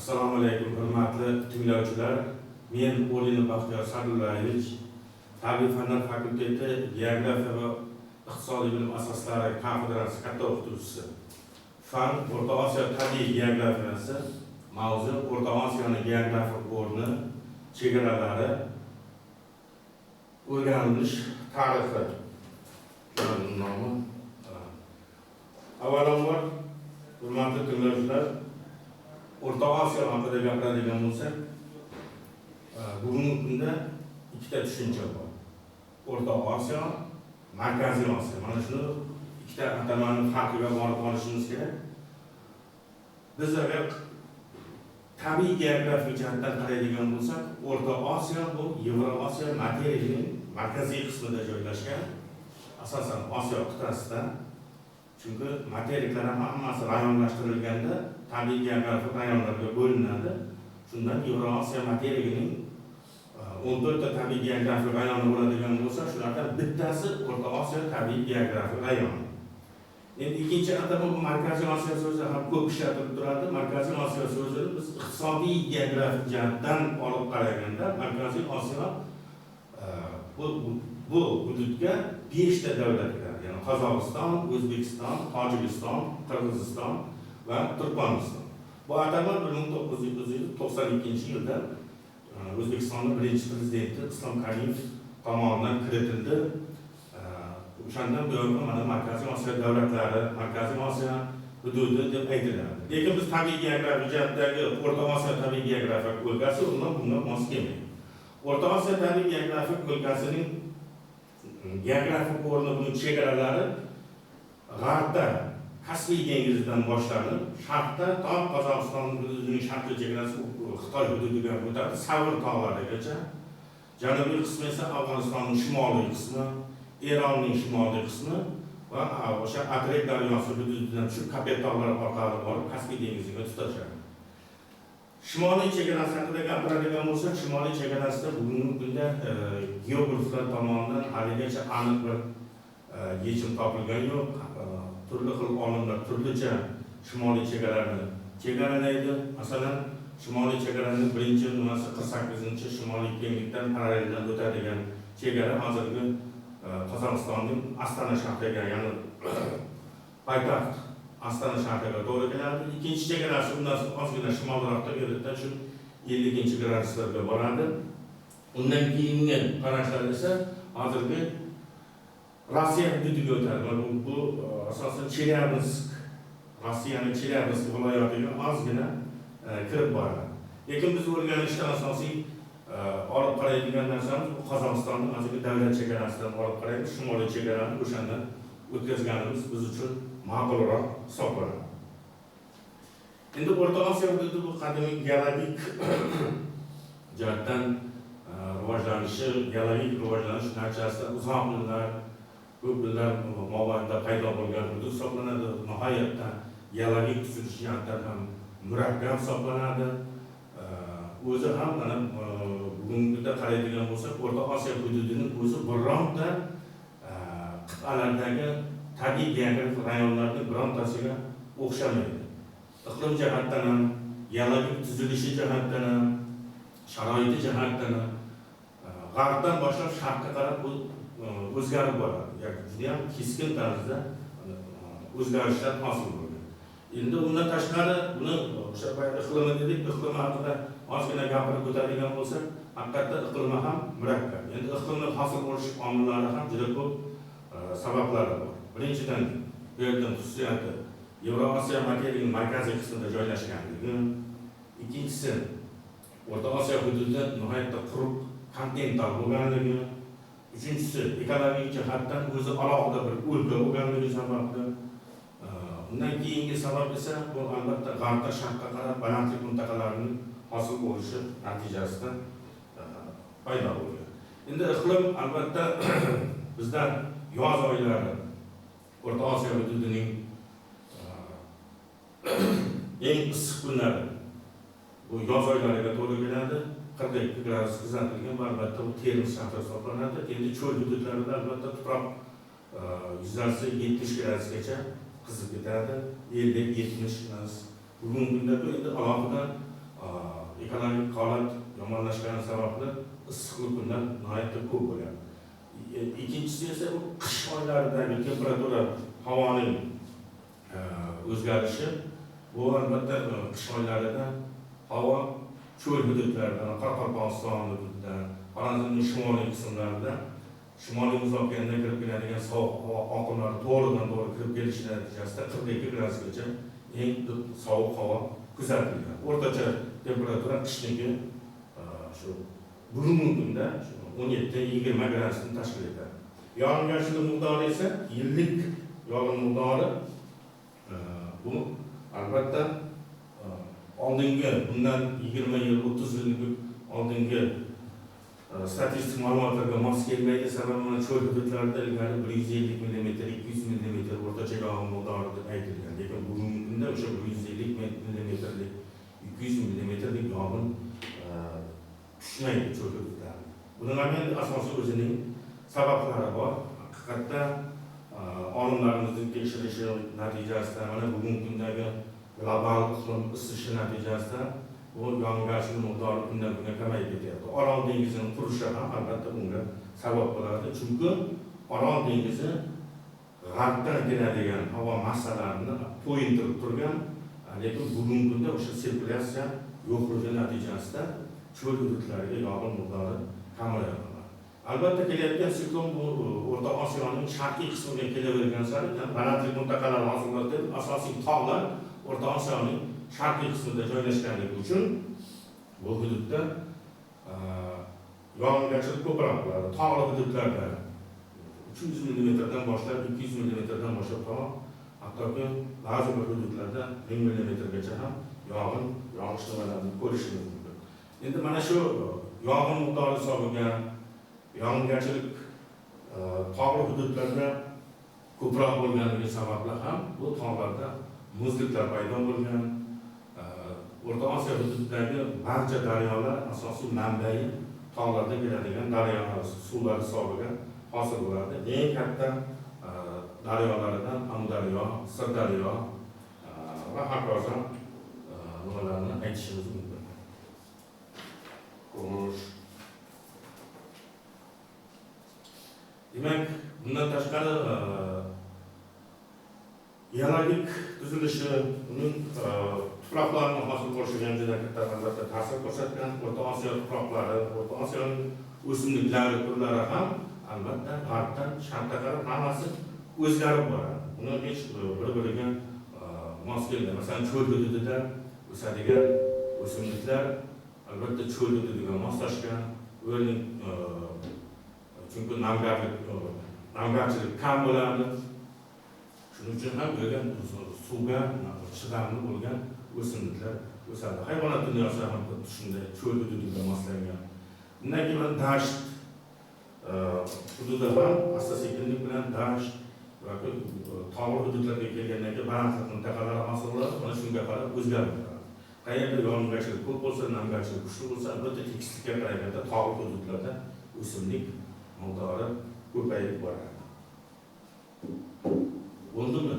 Assalomu alaykum, hurmatli tinglovchilar. Men O'lini Baxtiyor Sa'dullayevich, Tabiiy fanlar fakulteti Geografiya va iqtisodiy bilim asoslari kafedrasi katta o'qituvchisi. Fan O'rta Osiyo tabiiy geografiyasi, mavzu O'rta Osiyoning geografik o'rni, chegaralari, o'rganilish tarixi. Nomi. Avvalambor, hurmatli tinglovchilar, O'rta Osiyo haqida gapiradigan bo'lsak, bugungi kunda ikkita tushuncha bor. O'rta Osiyo, Markaziy Osiyo. Mana shuni ikkita atamani farqiga borib olishimiz kerak. Biz agar tabiiy geografik jihatdan qaraydigan bo'lsak, O'rta Osiyo bu Yevrosiyo materiyaning markaziy qismida joylashgan, asosan Osiyo qit'asida. Chunki materiyalar hammasi rayonlashtirilganda tabiiy geografik rayonlarga bo'linadi. Shundan Yevrosiyo materiyaning 14 ta tabiiy geografik rayoni bo'ladigan bo'lsa, shulardan bittasi O'rta Osiyo tabiiy geografik rayoni. Endi ikkinchi atama bu Markaziy Osiyo so'zi ham ko'p ishlatilib turadi. Markaziy Osiyo so'zini biz iqtisodiy geografik jihatdan olib qaraganda Markaziy Osiyo bu hududga 5 ta davlat kiradi. Ya'ni Qozog'iston, O'zbekiston, Tojikiston, Qirg'iziston va Turkmaniston. Bu atama 1992-yilda O'zbekistonning birinchi prezidenti Islom Karimov tomonidan kiritildi. O'shandan buyon mana Markaziy Osiyo davlatlari, Markaziy Osiyo hududi deb aytiladi. Lekin biz tabiiy geografik jihatdagi O'rta Osiyo tabiiy geografik o'lkasi bunga mos kelmaydi. O'rta Osiyo tabiiy geografik o'lkasining geografik o'rnining chegaralari g'arbda Kaspiy dengizidan boshlanib, sharqda to Qozog'iston hududining sharqiy chegarasi Xitoy hududiga o'tadi, Savr tog'larigacha. Janubiy qismi esa Afg'onistonning shimoliy qismi, Eronning shimoliy qismi va o'sha Atrek daryosi hududidan shu Kapet tog'lari orqali borib Kaspiy dengiziga tutashadi. Shimoliy chegarasi haqida gapiradigan bo'lsak, shimoliy chegarasida bugungi kunda geograflar tomonidan haligacha aniq bir yechim topilgani yo'q. Turli xil olimlar turlicha shimoliy chegaralaydi. Masalan, shimoliy chegaraning birinchi nimasi 48-shimoliy kenglikdan paralleldan o'tadigan chegara hozirgi Qozog'istonning Astana shahriga, ya'ni poytaxt Astana shahriga to'g'ri keladi. Ikkinchi chegarasi undan ozgina shimolroqda yerda shu 50-graduslarga boradi. Undan keyingi qarashlar esa hozirgi Rossiya hududiga o'tadi. Bu asosan Chelyabinsk, Rossiyaning Chelyabinsk viloyatiga ozgina kirib boradi. Lekin biz o'rganishda asosiy olib qaraydigan narsamiz bu Qozog'istonning hozirgi davlat chegarasidan olib qaraymiz. Shimoliy chegarani o'shandan o'tkazganimiz biz uchun ma'qulroq hisoblanadi. Endi O'rta Osiyo hududi bu qadimiy geologik jihatdan geologik rivojlanish natijasida uzoq yillar, ko'p yillar mobaynida paydo bo'lgan hudud hisoblanadi. Nihoyatda geologik tuzilish jihatdan ham murakkab hisoblanadi. O'zi ham mana bugunga qaraydigan bo'lsak, O'rta Osiyo hududining o'zi bironta qit'alardagi tabiiy geografik rayonlarning birontasiga o'xshamaydi. Iqlim jihatdan ham, geologik tuzilishi jihatdan ham, sharoiti jihatdan ham g'arbdan boshlab sharqqa qarab bu o'zgarib boradi. Ya'ni juda ham keskin tarzda o'zgarishlar hosil bo'lgan. Endi undan tashqari buni o'sha iqlimi dedik, iqlim haqida ozgina gapirib o'tadigan bo'lsak, haqiqatda iqlimi ham murakkab. Endi iqlimni hosil bo'lish omillari ham juda ko'p sabablari bor. Birinchidan, bu yerdan xususiyati Yevrosiyo materiyaning markaziy qismida joylashganligi. Ikkinchisi, O'rta Osiyo hududida nihoyatda quruq kontinental bo'lganligi. Uchinchisi, ekologik jihatdan o'zi alohida bir o'lka bo'lganligi sababli. Undan keyingi sabab esa bu albatta g'arbda sharqqa qarab balandlik mintaqalarining hosil bo'lishi natijasida paydo bo'lgan. Endi iqlim albatta bizda yoz oylari O'rta Osiyo hududining eng issiq kunlari bu yoz oylariga to'g'ri keladi. 42 gradus kuzatilgan va albatta bu Termiz shahri hisoblanadi. Endi cho'l hududlarida albatta tuproq yuzasi 70 gradusgacha qizib ketadi. 50-70 bugungi kunda endi alohida ekologik holat yomonlashgani sababli issiqlik kunlar nihoyatda ko'p bo'ladi. Ikkinchisi esa bu qish oylaridagi temperatura havoning o'zgarishi. Bu albatta qish oylarida havo cho'l hududlarida, Qoraqalpog'iston hududida, Xorazmning shimoliy qismlarida Shimoliy Muz okeanidan kirib keladigan sovuq havo oqimlari to'g'ridan-to'g'ri kirib kelishi natijasida 42 gradusgacha eng sovuq havo kuzatilgan. O'rtacha temperatura qishniki shu bugungi kunda 17-20 gradusni tashkil etadi. Yog'ingarchilik miqdori esa yillik yog'in miqdori bu albatta oldingi bundan 20 yil 30 yil oldingi statistik ma'lumotlarga mos kelmaydi. Sababi cho'l hududlarida ilgari 150 mm, 200 mm o'rtacha yog'in miqdori deb aytilgan. Lekin bugungi kunda o'sha 150 mm, 200 mm yog'in tushmaydi cho'l hududlarida. Buning ham asosiy o'zining sabablari bor. Haqiqatda olimlarimizning tekshirishi natijasida mana bugungi kundagi global iqlim isishi natijasida bu yog'ingarchilik miqdori kundan-kunga kamayib ketyapti. Orol dengizining qurishi ham albatta bunga sabab bo'ladi. Chunki Orol dengizi g'arbdan keladigan havo massalarini to'yintirib turgan, lekin bugungi kunda o'sha sirkulyatsiya yo'qligi natijasida cho'l hududlariga yog'in miqdori kamayadi. Albatta kelayotgan siklon bu O'rta Osiyoning sharqiy qismiga kelavergan sari balandlik mintaqalari hosil bo'ladi. Asosiy tog'lar O'rta Osiyoning sharqiy qismida joylashganligi uchun bu hududda yog'ingarchilik ko'proq bo'ladi. Tog'li hududlarda 300 mm dan boshlab 200 mm dan boshlab hattoki ba'zi bir hududlarda 1000 mm gacha ham yog'ish nimalarni ko'rishimiz mumkin. Endi mana shu yog'in miqdori hisobiga yog'ingarchilik tog'li hududlarda ko'proq bo'lganligi sababli ham bu tog'larda muzliklar paydo bo'lgan. O'rta Osiyo hududidagi barcha daryolar asosiy manbai tog'lardan keladigan daryolar suvlar hisobiga hosil bo'ladi. Eng katta daryolaridan Amudaryo, Sirdaryo va hokazo nimalarni aytishimiz mumkin. Demak, bundan tashqari geologik tuzilishi, uning tuproqlarning hosil bo'lishiga juda katta albatta ta'sir ko'rsatgan. O'rta Osiyo tuproqlari, O'rta Osiyoning o'simliklari turlari ham albatta g'arbdan sharqqa qarab hammasi o'zgarib boradi. Buni hech bir-biriga mos kelmaydi. Masalan, cho'l hududida o'sadigan o'simliklar albatta cho'l hududiga moslashgan. Ularning chunki namgarchilik kam bo'ladi. Shuning uchun ham bo'lgan suvga chidamli bo'lgan o'simliklar o'sadi. Hayvonot dunyosi ham shunday cho'l hududiga moslangan. Bundan keyin dasht hududi ham asta-sekinlik bilan dasht va tog'li hududlarga kelgandan keyin balandlik mintaqalari hosil bo'ladi. Mana shunga qarab o'zgarib boradi. Qayerda yog'ingarchilik ko'p bo'lsa, namgarchilik kuchli bo'lsa, albatta tekislikka qaraganda tog'li hududlarda o'simlik miqdori ko'payib boradi. Bo'ldimi?